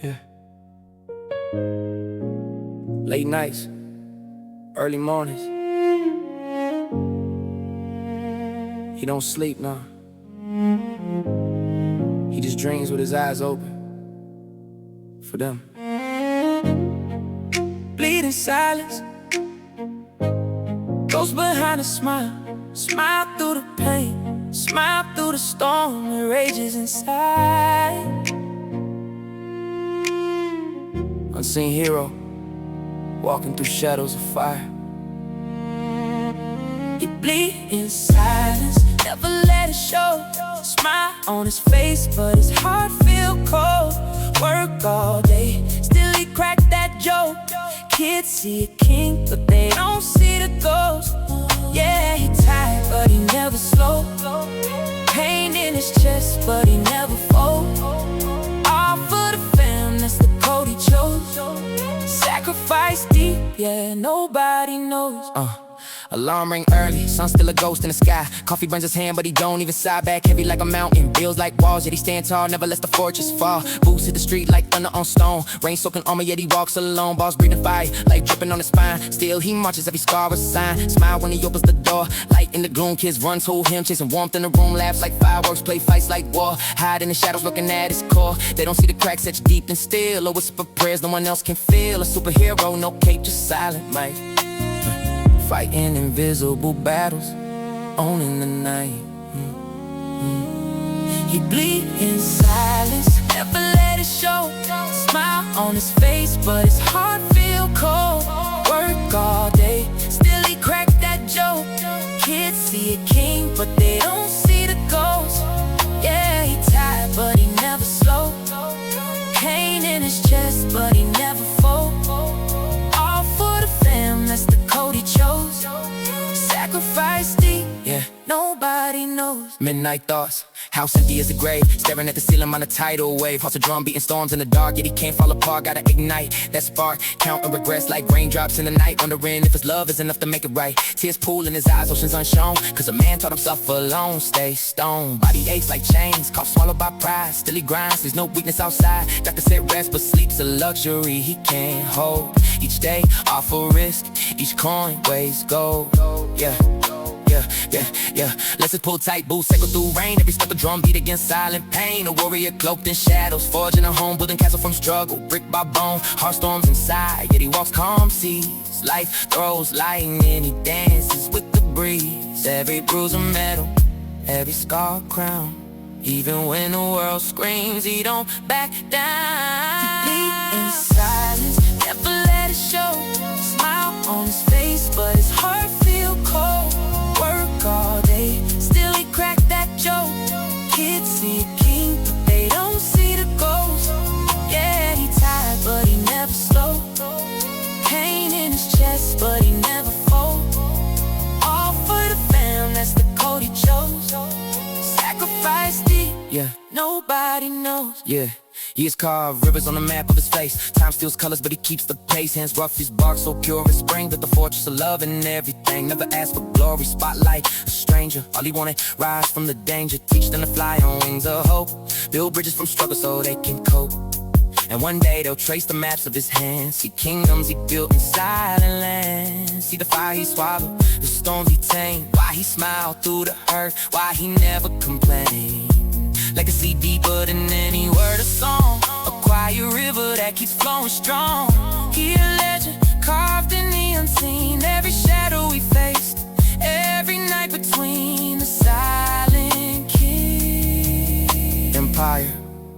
Yeah. Late nights, early mornings. He don't sleep now. He just dreams with his eyes open. For them. Bleeding silence goes behind a smile. Smile through the pain, smile through the storm that rages inside. Unseen hero, walking through shadows of fire. He bleed in silence, never let it show. Smile on his face, but his heart feel cold. Work all day, still he crack that joke. Kids see a king, but they don't see the ghost. Yeah, he tired, but he never slow. Pain in his chest, but he never fold. All for the fam, that's the code he chose. Sacrifice deep, yeah, nobody knows. Alarm ring early, sun still a ghost in the sky. Coffee burns his hand, but he don't even sigh. Back heavy like a mountain, bills like walls, yet he stand tall, never lets the fortress fall. Boots hit the street like thunder on stone. Rain soaking armor, yet he walks alone. Balls breathing fire, like dripping on his spine. Still he marches, every scar a sign. Smile when he opens the door, light in the gloom. Kids run to him, chasing warmth in the room. Laughs like fireworks, play fights like war. Hide in the shadows, looking at his core. They don't see the cracks etched deep and still. A whisper prayers no one else can feel. A superhero, no cape, just silent might. Fighting invisible battles, owning the night. He bleed in silence, never let it show. Smile on his face, but his heart feel cold. Work all day, still he crack that joke. Kids see a king, but they don't see the ghost. Yeah, he tired, but he never slow. Pain in his chest, but he never fold. All for the fam, that's the code he chose. Sacrifice deep, yeah, nobody knows. Midnight thoughts, house empty as a grave. Staring at the ceiling on a tidal wave. Hearts a drum beating storms in the dark, yet he can't fall apart. Gotta ignite that spark, counting regrets like raindrops in the night. Wondering if his love is enough to make it right. Tears pool in his eyes, oceans unshown. Cause a man taught himself alone. Stay stoned, body aches like chains. Cough swallowed by pride, still he grinds. There's no weakness outside. Doctor said rest, but sleep's a luxury he can't hold. Each day off a risk, each coin weighs gold. Yeah. Let's just pull tight, boots echo through rain. Every step a drum beat against silent pain. A warrior cloaked in shadows, forging a home, building castle from struggle, brick by bone. Heart storms inside, yet he walks calm seas. Life throws lightning and he dances with the breeze. Every bruise a medal, every scar a crown. Even when the world screams, he don't back down. He bleed in silence, never let it show. Smile on his face, but his heart feel cold. Work all day, still he crack that joke. Kids see a king, but they don't see the ghost. Yeah, he tired, but he never slow. Pain in his chest, but he never fold. All for the fam, that's the code he chose. Sacrifice deep, yeah, nobody knows. Yeah. Years carved rivers on the map of his face. Time steals colors, but he keeps the pace. Hands rough, his bark so pure as spring. Built the fortress of love and everything. Never asked for glory, spotlight a stranger. All he wanted, rise from the danger. Teach them to fly on wings of hope. Build bridges from struggle so they can cope. And one day they'll trace the maps of his hands. See kingdoms he built in silent lands. See the fire he swallowed, the storms he tamed. Why he smiled through the hurt, why he never complained. Legacy deeper than any word or song. A quiet river that keeps flowing strong. He a legend carved in the unseen. Every shadow we faced, every night between the silent king. Empire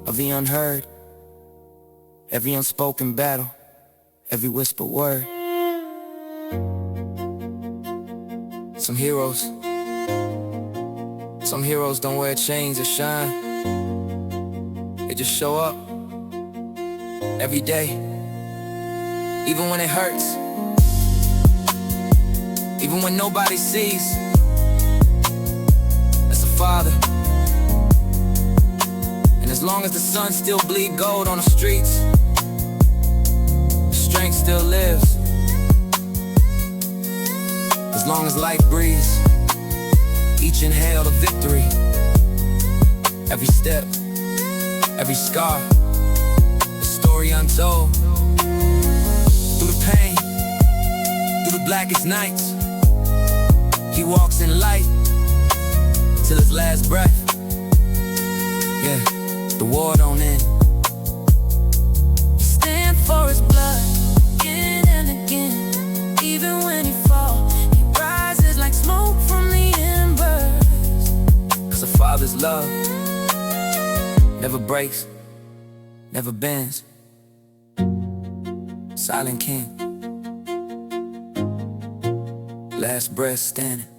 of the unheard, every unspoken battle, every whispered word. Some heroes don't wear chains or shine. They just show up every day, even when it hurts, even when nobody sees. That's a father. And as long as the sun still bleed gold on the streets, strength still lives. As long as life breathes, each inhale a victory. Every step, every scar, a story story untold. Through the pain, through the blackest nights, he walks in light till his last breath. Yeah, the war don't end. Stand for his blood, again and again. Even when he falls, he rises like smoke from the embers. 'Cause a father's love never breaks, never bends. Silent king, last breath standing.